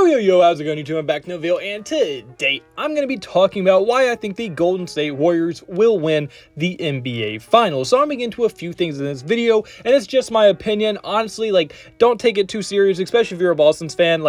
Yo, how's it going, YouTube? I'm back in the video, and today I'm going to be talking about why I think the Golden State Warriors will win the NBA Finals. So I'm going to get into a few things in this video, and it's just my opinion. Honestly, don't take it too serious, especially if you're a Boston fan.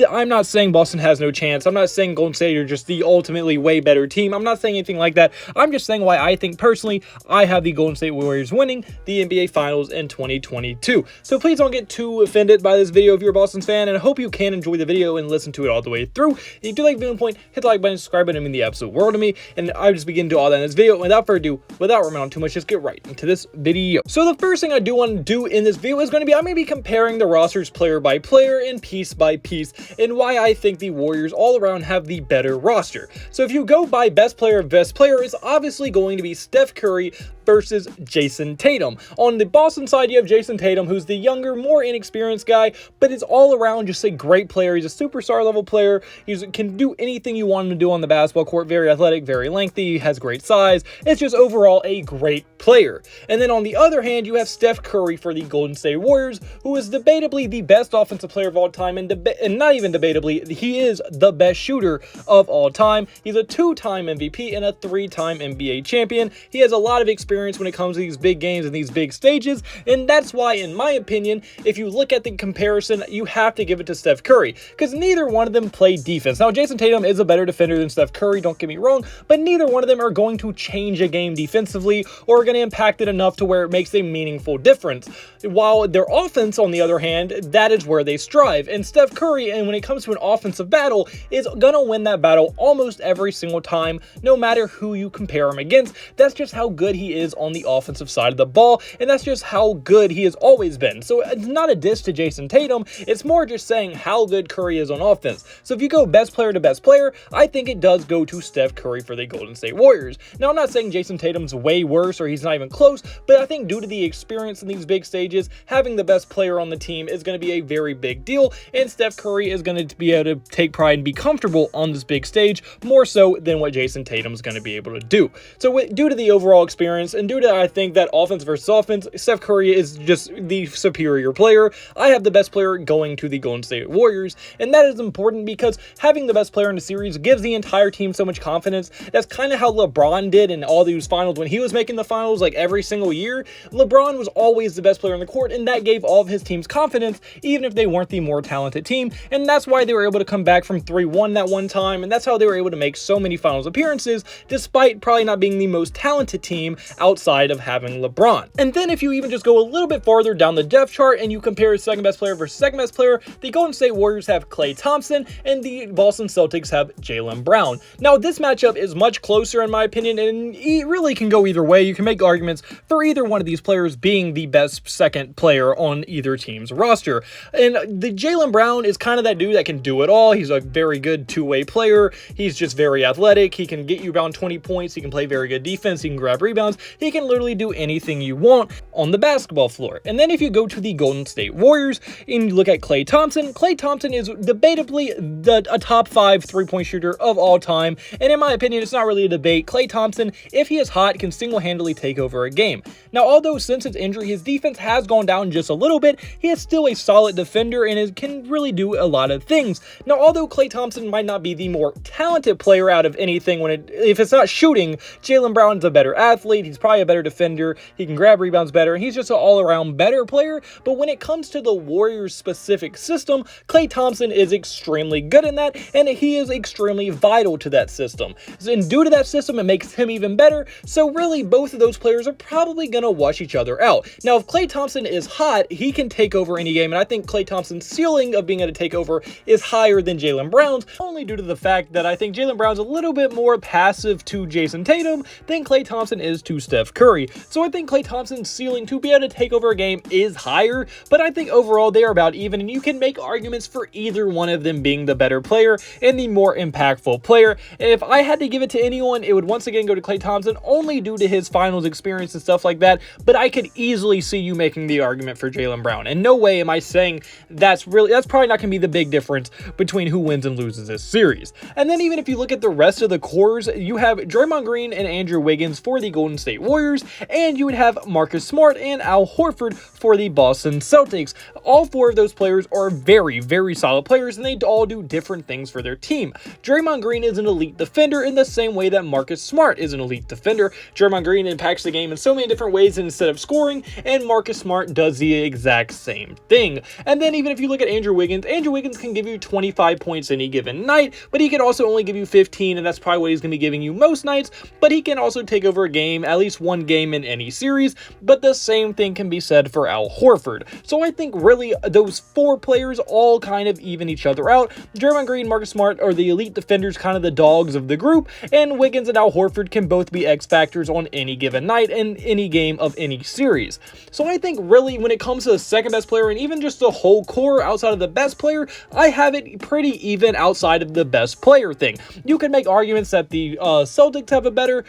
I'm not saying Boston has no chance. I'm not saying Golden State are just the ultimately way better team. I'm not saying anything like that. I'm just saying why I think, personally, I have the Golden State Warriors winning the NBA Finals in 2022. So please don't get too offended by this video if you're a Boston fan, and I hope you can enjoy the video and listen to it all the way through. If you do like the video point, hit the like button, subscribe button, it means the absolute world to me, and I'll just begin to do all that in this video. Without further ado, without rambling on too much, just get right into this video. So the first thing I do want to do in this video is going to be, I'm going to be comparing the rosters player by player and piece by piece, and why I think the Warriors all around have the better roster. So if you go by best player, it's obviously going to be Steph Curry versus Jason Tatum. On the Boston side, you have Jason Tatum, who's the younger, more inexperienced guy, but is all around just a great player. He's a superstar level player. He can do anything you want him to do on the basketball court. Very athletic, very lengthy, has great size. It's just overall a great player. And then on the other hand, you have Steph Curry for the Golden State Warriors, who is debatably the best offensive player of all time, and not even debatably, he is the best shooter of all time. He's a two-time MVP and a three-time NBA champion. He has a lot of experience when it comes to these big games and these big stages, and that's why, in my opinion, if you look at the comparison, you have to give it to Steph Curry, because neither one of them play defense. Now, Jason Tatum is a better defender than Steph Curry, don't get me wrong, but neither one of them are going to change a game defensively or are going to impact it enough to where it makes a meaningful difference. While their offense, on the other hand, that is where they strive, and Steph Curry, and when it comes to an offensive battle, is going to win that battle almost every single time, no matter who you compare him against. That's just how good he is on the offensive side of the ball, and that's just how good he has always been. So it's not a diss to Jason Tatum, it's more just saying how good Curry is on offense. So if you go best player to best player, I think it does go to Steph Curry for the Golden State Warriors. Now, I'm not saying Jason Tatum's way worse or he's not even close, but I think due to the experience in these big stages, having the best player on the team is going to be a very big deal, and Steph Curry is going to be able to take pride and be comfortable on this big stage more so than what Jason Tatum's going to be able to do. So due to the overall experience, and due to I think that offense versus offense, Steph Curry is just the superior player. I have the best player going to the Golden State Warriors, and that is important because having the best player in the series gives the entire team so much confidence. That's kind of how LeBron did in all these finals when he was making the finals every single year. LeBron was always the best player on the court, and that gave all of his teams confidence, even if they weren't the more talented team, and that's why they were able to come back from 3-1 that one time, and that's how they were able to make so many finals appearances, despite probably not being the most talented team outside of having LeBron. And then if you even just go a little bit farther down the depth chart and you compare second best player versus second best player, the Golden State Warriors have Klay Thompson and the Boston Celtics have Jalen Brown. Now, this matchup is much closer in my opinion, and it really can go either way. You can make arguments for either one of these players being the best second player on either team's roster. And the Jalen Brown is kind of that dude that can do it all. He's a very good two-way player. He's just very athletic. He can get you around 20 points. He can play very good defense. He can grab rebounds. He can literally do anything you want on the basketball floor. And then if you go to the Golden State Warriors and you look at Klay Thompson is debatably a top 5 three-point shooter of all time. And in my opinion, it's not really a debate. Klay Thompson, if he is hot, can single-handedly take over a game. Now, although since his injury, his defense has gone down just a little bit, he is still a solid defender and can really do a lot of things. Now, although Klay Thompson might not be the more talented player out of anything, if it's not shooting, Jalen Brown's a better athlete. He's probably a better defender. He can grab rebounds better, and he's just an all-around better player. But when it comes to the Warriors' specific system, Klay Thompson is extremely good in that, and he is extremely vital to that system. And due to that system, it makes him even better. So really, both of those players are probably going to wash each other out. Now, if Klay Thompson is hot, he can take over any game, and I think Klay Thompson's ceiling of being able to take over is higher than Jalen Brown's, only due to the fact that I think Jalen Brown's a little bit more passive to Jason Tatum than Klay Thompson is to Steph Curry. So I think Klay Thompson's ceiling to be able to take over a game is higher, but I think overall they are about even, and you can make arguments for either one of them being the better player and the more impactful player. If I had to give it to anyone, it would once again go to Klay Thompson, only due to his finals experience and stuff like that, but I could easily see you making the argument for Jalen Brown. And no way am I saying that's probably not going to be the big difference between who wins and loses this series. And then even if you look at the rest of the cores, you have Draymond Green and Andrew Wiggins for the Golden State Warriors, and you would have Marcus Smart and Al Horford for the Boston Celtics. All four of those players are very, very solid players, and they all do different things for their team. Draymond Green is an elite defender in the same way that Marcus Smart is an elite defender. Draymond Green impacts the game in so many different ways instead of scoring, and Marcus Smart does the exact same thing. And then even if you look at Andrew Wiggins can give you 25 points any given night, but he can also only give you 15, and that's probably what he's going to be giving you most nights, but he can also take over a game, at least one game in any series, but the same thing can be said for Al Horford. So I think really those four players all kind of even each other out. Draymond Green, Marcus Smart are the elite defenders, kind of the dogs of the group, and Wiggins and Al Horford can both be X factors on any given night in any game of any series. So I think really when it comes to the second best player and even just the whole core outside of the best player, I have it pretty even outside of the best player thing. You can make arguments that the Celtics have a better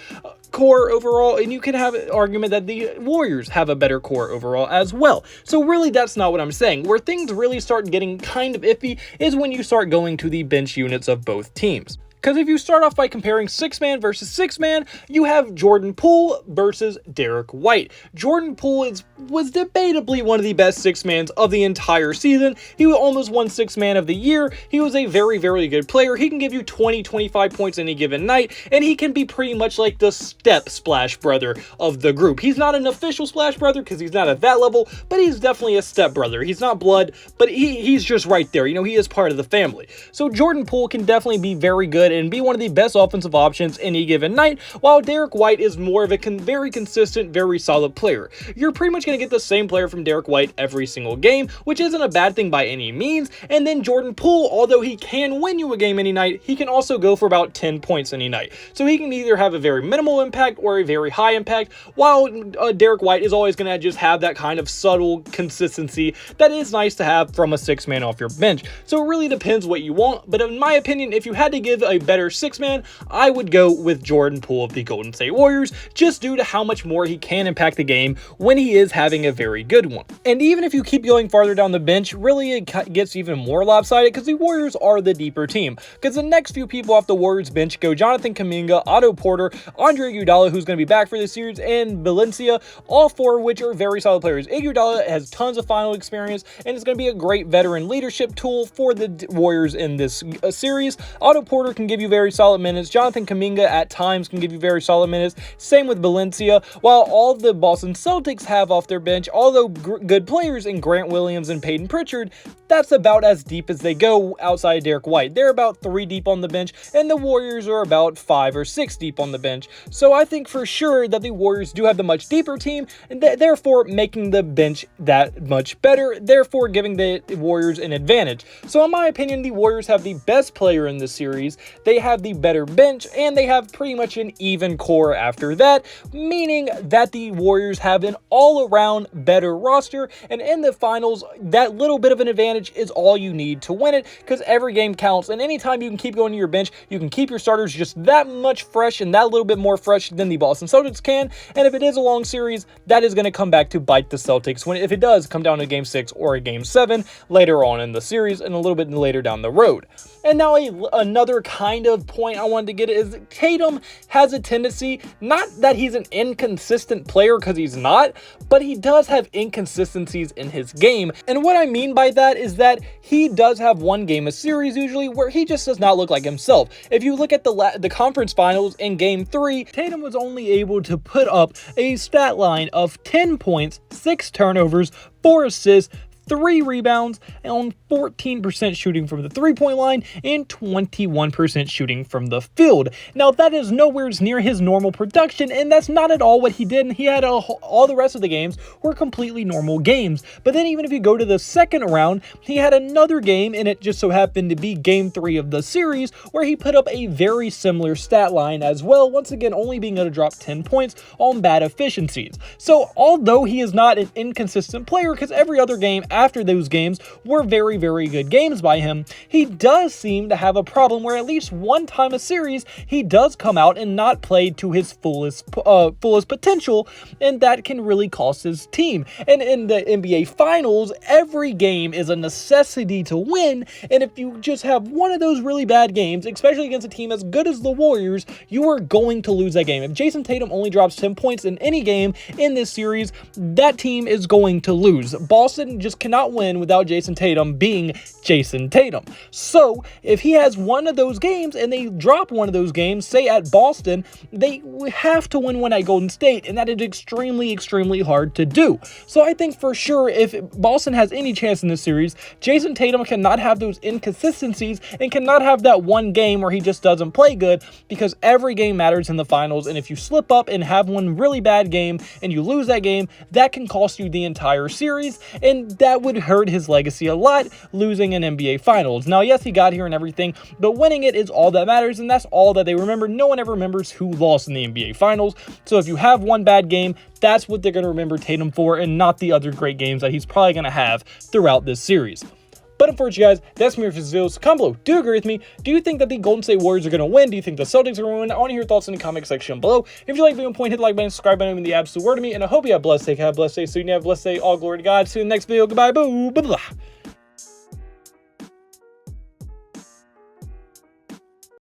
core overall, and you can have an argument that the Warriors have a better core overall as well. So really that's not what I'm saying. Where things really start getting kind of iffy is when you start going to the bench units of both teams. Because if you start off by comparing 6-man versus 6-man, you have Jordan Poole versus Derek White. Jordan Poole was debatably one of the best 6-mans of the entire season. He almost won 6-man of the year. He was a very, very good player. He can give you 20, 25 points any given night, and he can be pretty much like the step splash brother of the group. He's not an official splash brother because he's not at that level, but he's definitely a step brother. He's not blood, but he's just right there. You know, he is part of the family. So Jordan Poole can definitely be very good and be one of the best offensive options any given night, while Derek White is more of a very consistent, very solid player. You're pretty much going to get the same player from Derek White every single game, which isn't a bad thing by any means. And then Jordan Poole, although he can win you a game any night, he can also go for about 10 points any night. So he can either have a very minimal impact or a very high impact, while Derek White is always going to just have that kind of subtle consistency that is nice to have from a 6-man off your bench. So it really depends what you want, but in my opinion, if you had to give a better 6-man, I would go with Jordan Poole of the Golden State Warriors, just due to how much more he can impact the game when he is having a very good one. And even if you keep going farther down the bench, really it gets even more lopsided because the Warriors are the deeper team. Because the next few people off the Warriors bench go Jonathan Kuminga, Otto Porter, Andre Iguodala, who's going to be back for this series, and Valencia, all four of which are very solid players. Iguodala has tons of final experience and is going to be a great veteran leadership tool for the Warriors in this series. Otto Porter can give you very solid minutes. Jonathan Kuminga at times can give you very solid minutes. Same with Valencia. While all the Boston Celtics have off their bench, although good players in Grant Williams and Peyton Pritchard, that's about as deep as they go outside of Derek White. They're about 3 deep on the bench, and the Warriors are about 5 or 6 deep on the bench. So I think for sure that the Warriors do have the much deeper team, and therefore making the bench that much better, therefore giving the Warriors an advantage. So in my opinion, the Warriors have the best player in the series. They have the better bench, and they have pretty much an even core after that, meaning that the Warriors have an all-around better roster, and in the finals, that little bit of an advantage is all you need to win it, because every game counts, and anytime you can keep going to your bench, you can keep your starters just that much fresh and that little bit more fresh than the Boston Celtics can, and if it is a long series, that is going to come back to bite the Celtics if it does come down to Game 6 or a Game 7 later on in the series and a little bit later down the road. And now another kind of point I wanted to get is Tatum has a tendency, not that he's an inconsistent player because he's not, but he does have inconsistencies in his game. And what I mean by that is that he does have one game a series usually where he just does not look like himself. If you look at the conference finals in Game 3, Tatum was only able to put up a stat line of 10 points, 6 turnovers, 4 assists, 3 rebounds, on 14% shooting from the 3-point line and 21% shooting from the field. Now, that is nowhere near his normal production, and that's not at all what he did. And he had all the rest of the games were completely normal games. But then even if you go to the second round, he had another game, and it just so happened to be Game 3 of the series, where he put up a very similar stat line as well, once again only being able to drop 10 points on bad efficiencies. So although he is not an inconsistent player, because every other game after those games were very, very good games by him, he does seem to have a problem where at least one time a series, he does come out and not play to his fullest potential, and that can really cost his team. And in the NBA Finals, every game is a necessity to win, and if you just have one of those really bad games, especially against a team as good as the Warriors, you are going to lose that game. If Jason Tatum only drops 10 points in any game in this series, that team is going to lose. Boston just cannot win without Jason Tatum being Jason Tatum. So if he has one of those games and they drop one of those games, say at Boston, they have to win one at Golden State, and that is extremely, extremely hard to do. So I think for sure if Boston has any chance in this series, Jason Tatum cannot have those inconsistencies and cannot have that one game where he just doesn't play good, because every game matters in the finals, and if you slip up and have one really bad game and you lose that game, that can cost you the entire series, and that would hurt his legacy a lot, losing an NBA Finals. Now, yes, he got here and everything, but winning it is all that matters, and that's all that they remember. No one ever remembers who lost in the NBA Finals, so if you have one bad game, that's what they're going to remember Tatum for, and not the other great games that he's probably going to have throughout this series. But unfortunately, guys, that's me for this video. So comment below. Do you agree with me? Do you think that the Golden State Warriors are going to win? Do you think the Celtics are going to win? I want to hear your thoughts in the comment section below. If you like the video, point, hit the like button, subscribe button, and the absolute word to me. And I hope you have a blessed day. Have a blessed day. So you have a blessed day. All glory to God. See you in the next video. Goodbye. Boo. Blah.